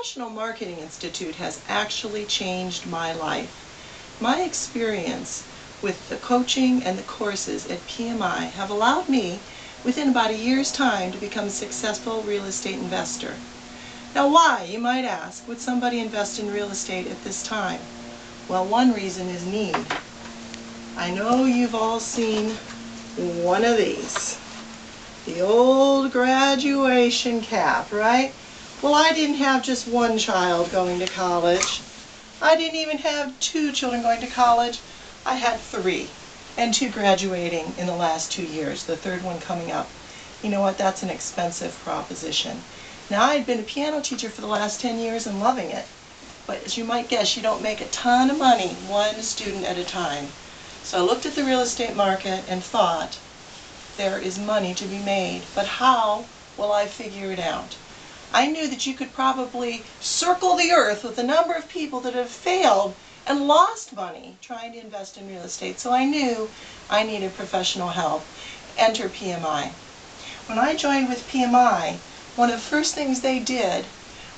Professional Marketing Institute has actually changed my life. My experience with the coaching and the courses at PMI have allowed me, within about a year's time, to become a successful real estate investor. Now why, you might ask, would somebody invest in real estate at this time? Well, one reason is need. I know you've all seen one of these. The old graduation cap, right? Well, I didn't have just one child going to college. I didn't even have 2 children going to college. I had 3, and 2 graduating in the last 2 years, the 3rd one coming up. You know what, that's an expensive proposition. Now, I'd been a piano teacher for the last 10 years and loving it, but as you might guess, you don't make a ton of money, one student at a time. So I looked at the real estate market and thought, there is money to be made, but how will I figure it out? I knew that you could probably circle the earth with the number of people that have failed and lost money trying to invest in real estate, so I knew I needed professional help. Enter PMI. When I joined with PMI, one of the first things they did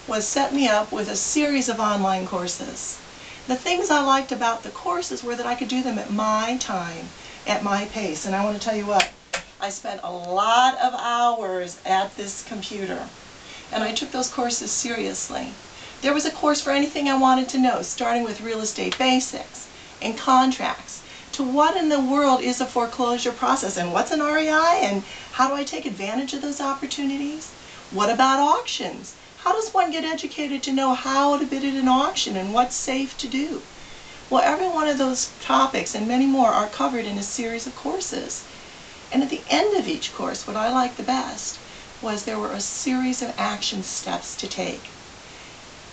was set me up with a series of online courses. The things I liked about the courses were that I could do them at my time, at my pace, and I want to tell you what, I spent a lot of hours at this computer. And I took those courses seriously. There was a course for anything I wanted to know, starting with real estate basics and contracts, to what in the world is a foreclosure process, and what's an REI, and how do I take advantage of those opportunities? What about auctions? How does one get educated to know how to bid at an auction and what's safe to do? Well, every one of those topics and many more are covered in a series of courses. And at the end of each course, what I liked the best was there were a series of action steps to take.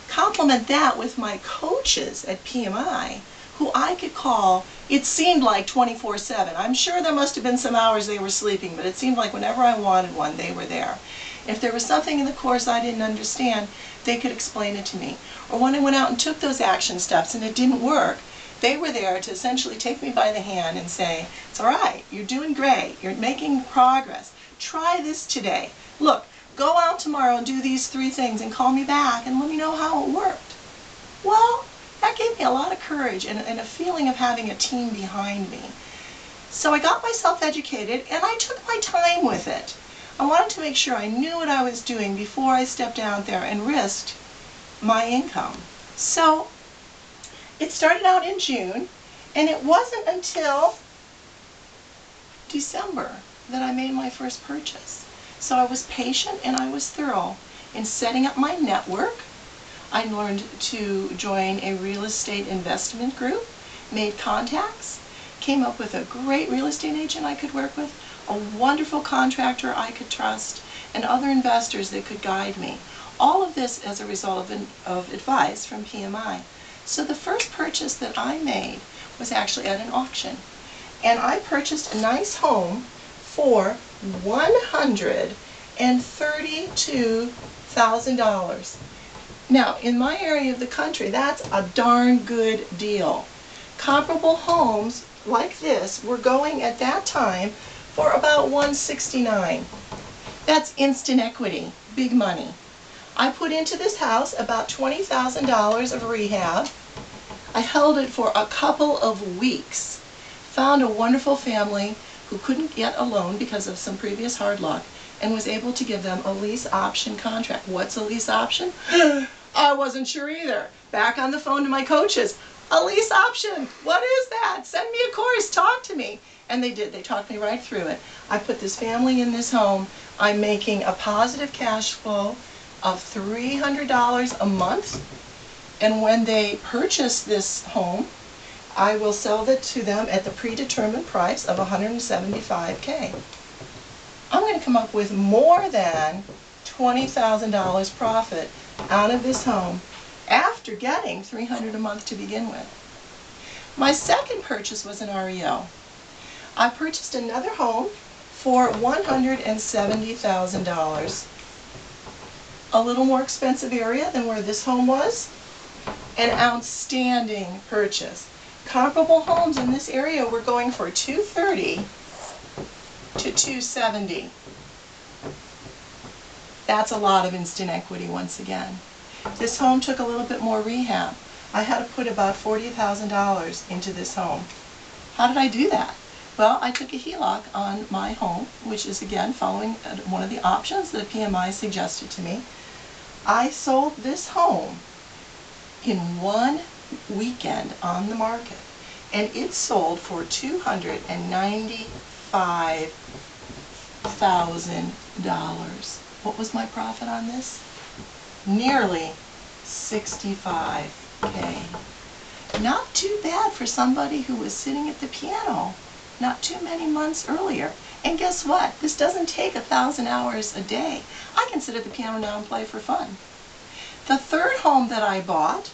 Complement that with my coaches at PMI, who I could call, it seemed like 24/7. I'm sure there must have been some hours they were sleeping, but it seemed like whenever I wanted one, they were there. If there was something in the course I didn't understand, they could explain it to me. Or when I went out and took those action steps and it didn't work, they were there to essentially take me by the hand and say, it's all right, you're doing great, you're making progress. Try this today. Look, go out tomorrow and do these 3 things and call me back and let me know how it worked. Well, that gave me a lot of courage and a feeling of having a team behind me. So I got myself educated and I took my time with it. I wanted to make sure I knew what I was doing before I stepped out there and risked my income. So it started out in June, and it wasn't until December that I made my first purchase. So I was patient and I was thorough in setting up my network. I learned to join a real estate investment group, made contacts, came up with a great real estate agent I could work with, a wonderful contractor I could trust, and other investors that could guide me. All of this as a result of advice from PMI. So the first purchase that I made was actually at an auction. And I purchased a nice home for $132,000. Now, in my area of the country, that's a darn good deal. Comparable homes like this were going at that time for about $169,000. That's instant equity, big money. I put into this house about $20,000 of rehab. I held it for a couple of weeks, found a wonderful family who couldn't get a loan because of some previous hard luck, and was able to give them a lease option contract. What's a lease option? I wasn't sure either. Back on the phone to my coaches, a lease option, what is that? Send me a course, talk to me. And they did, they talked me right through it. I put this family in this home. I'm making a positive cash flow of $300 a month, and when they purchase this home, I will sell it to them at the predetermined price of $175K. I'm going to come up with more than $20,000 profit out of this home after getting $300 a month to begin with. My second purchase was an REO. I purchased another home for $170,000. A little more expensive area than where this home was. An outstanding purchase. Comparable homes in this area were going for $230,000 to $270,000. That's a lot of instant equity once again. This home took a little bit more rehab. I had to put about $40,000 into this home. How did I do that? Well, I took a HELOC on my home, which is again following one of the options that PMI suggested to me. I sold this home in one weekend on the market, and it sold for $295,000. What was my profit on this? Nearly $65K. Not too bad for somebody who was sitting at the piano not too many months earlier. And guess what? This doesn't take 1,000 hours a day. I can sit at the piano now and play for fun. The third home that I bought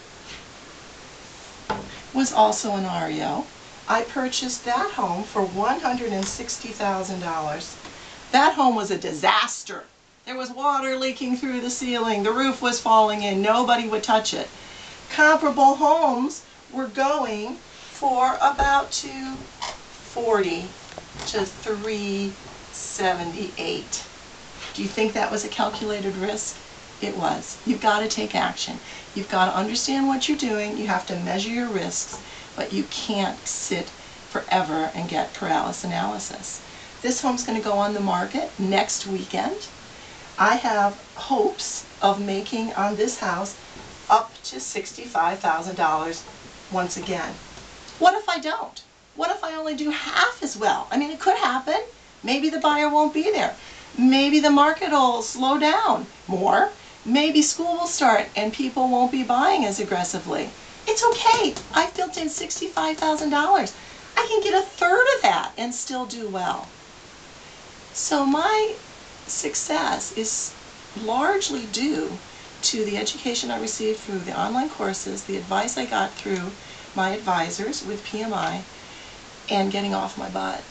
was also an REO. I purchased that home for $160,000. That home was a disaster. There was water leaking through the ceiling. The roof was falling in. Nobody would touch it. Comparable homes were going for about $240,000 to $378,000. Do you think that was a calculated risk? It was. You've got to take action. You've got to understand what you're doing. You have to measure your risks, but you can't sit forever and get paralysis analysis. This home's going to go on the market next weekend. I have hopes of making on this house up to $65,000 once again. What if I don't? What if I only do half as well? I mean, it could happen. Maybe the buyer won't be there. Maybe the market will slow down more. Maybe school will start and people won't be buying as aggressively. It's okay. I've built in $65,000. I can get a third of that and still do well. So my success is largely due to the education I received through the online courses, the advice I got through my advisors with PMI, and getting off my butt.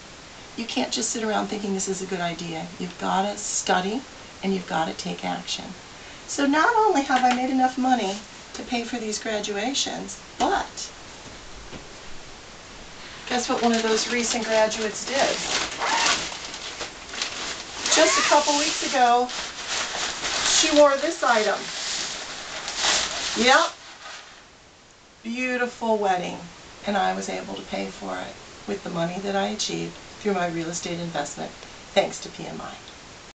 You can't just sit around thinking this is a good idea. You've got to study and you've got to take action. So not only have I made enough money to pay for these graduations, but guess what one of those recent graduates did? Just a couple weeks ago, she wore this item. Yep. Beautiful wedding. And I was able to pay for it with the money that I achieved through my real estate investment, thanks to PMI.